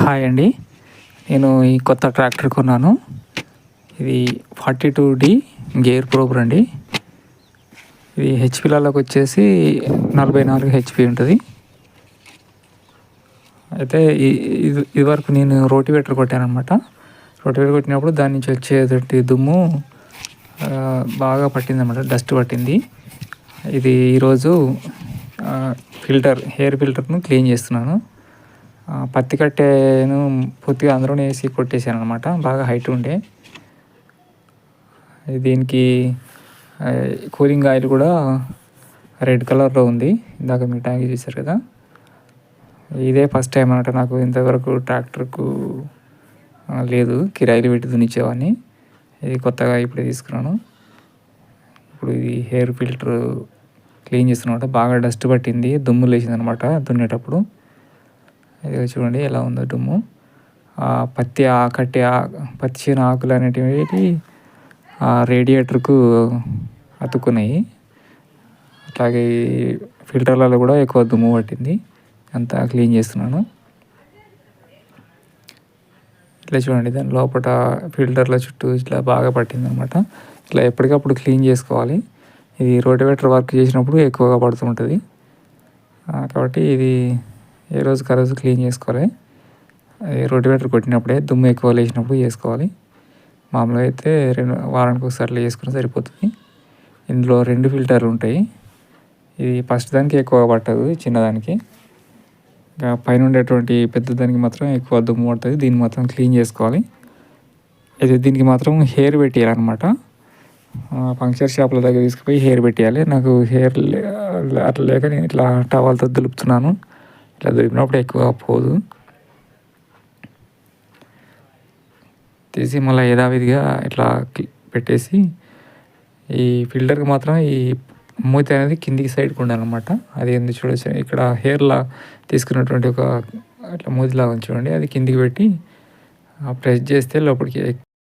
Hi అండి. నేను ఈ కొత్త ట్రాక్టర్ కొన్నాను. ఇది 42D గేర్ ప్రోబర్ అండి. ఇది హెచ్పిలలోకి వచ్చేసి 44 హెచ్పి ఉంటుంది. అయితే ఇది వరకు నేను రోటివేటర్ కొట్టాను అనమాట. రోటివేటర్ కొట్టినప్పుడు దాని నుంచి వచ్చేటువంటి దుమ్ము బాగా పట్టిందన్నమాట, డస్ట్ పట్టింది. ఇది ఈరోజు హెయిర్ ఫిల్టర్ను క్లీన్ చేస్తున్నాను. పత్తి కట్టెను పూర్తిగా అందులోనే వేసి కొట్టేసాను అనమాట, బాగా హైట్ ఉండే. దీనికి కూలింగ్ ఆయిల్ కూడా రెడ్ కలర్లో ఉంది, ఇందాక మీరు ట్యాంక్ చూసారు కదా. ఇదే ఫస్ట్ టైం అనమాట నాకు. ఇంతవరకు ట్రాక్టర్కు లేదు, కిరాయిలు పెట్టి దున్నిచ్చేవాడిని. ఇది కొత్తగా ఇప్పుడే తీసుకున్నాను. ఇప్పుడు ఇది హెయిర్ ఫిల్టర్ క్లీన్ చేస్తున్నమాట. బాగా డస్ట్ పట్టింది, దుమ్ము లేచింది అనమాట దున్నేటప్పుడు. ఇది చూడండి ఎలా ఉందో దుమ్ము. పత్తి చేను ఆకులు అనేటివి రేడియేటర్కు అతుక్కున్నాయి. అట్లాగే ఫిల్టర్లలో కూడా ఎక్కువ దుమ్ము పట్టింది. అంతా క్లీన్ చేస్తున్నాను. ఇట్లా చూడండి, దాని లోపల ఫిల్టర్ల చుట్టూ ఇట్లా బాగా పట్టింది అనమాట. ఇట్లా ఎప్పటికప్పుడు క్లీన్ చేసుకోవాలి. ఇది రోటివేటర్ వర్క్ చేసినప్పుడు ఎక్కువగా పడుతుంటుంది కాబట్టి ఇది ఏ రోజుకి ఆ రోజు క్లీన్ చేసుకోవాలి. రోటివేటర్ కొట్టినప్పుడే, దుమ్ము ఎక్కువ లేచినప్పుడు చేసుకోవాలి. మామూలుగా అయితే వారానికి ఒకసారి చేసుకుని సరిపోతుంది. ఇందులో 2 ఫిల్టర్లు ఉంటాయి. ఇది ఫస్ట్ దానికి ఎక్కువ పట్టదు, చిన్నదానికి. ఇంకా పైన ఉండేటువంటి పెద్ద దానికి మాత్రం ఎక్కువ దుమ్ము పడుతుంది. దీన్ని మాత్రం క్లీన్ చేసుకోవాలి. అయితే దీనికి మాత్రం హెయిర్ పెట్టేయాలన్నమాట. పంక్చర్ షాపుల దగ్గర తీసుకుపోయి హెయిర్ పెట్టేయాలి. నాకు హెయిర్ అట్లా లేక నేను ఇట్లా టవల్తో దులుపుతున్నాను. ఇట్లా దులిపినప్పుడు ఎక్కువ పోదు. తీసి మళ్ళీ యథావిధిగా ఇట్లా పెట్టేసి, ఈ ఫిల్టర్కి మాత్రం ఈ మూతి అనేది కిందికి సైడ్కి ఉండాలన్నమాట. అది ఎందుకు చూడొచ్చు, ఇక్కడ హెయిర్లా తీసుకున్నటువంటి ఒక ఇట్లా మూతిలాగా చూడండి, అది కిందికి పెట్టి ప్రెస్ చేస్తే లోపలికి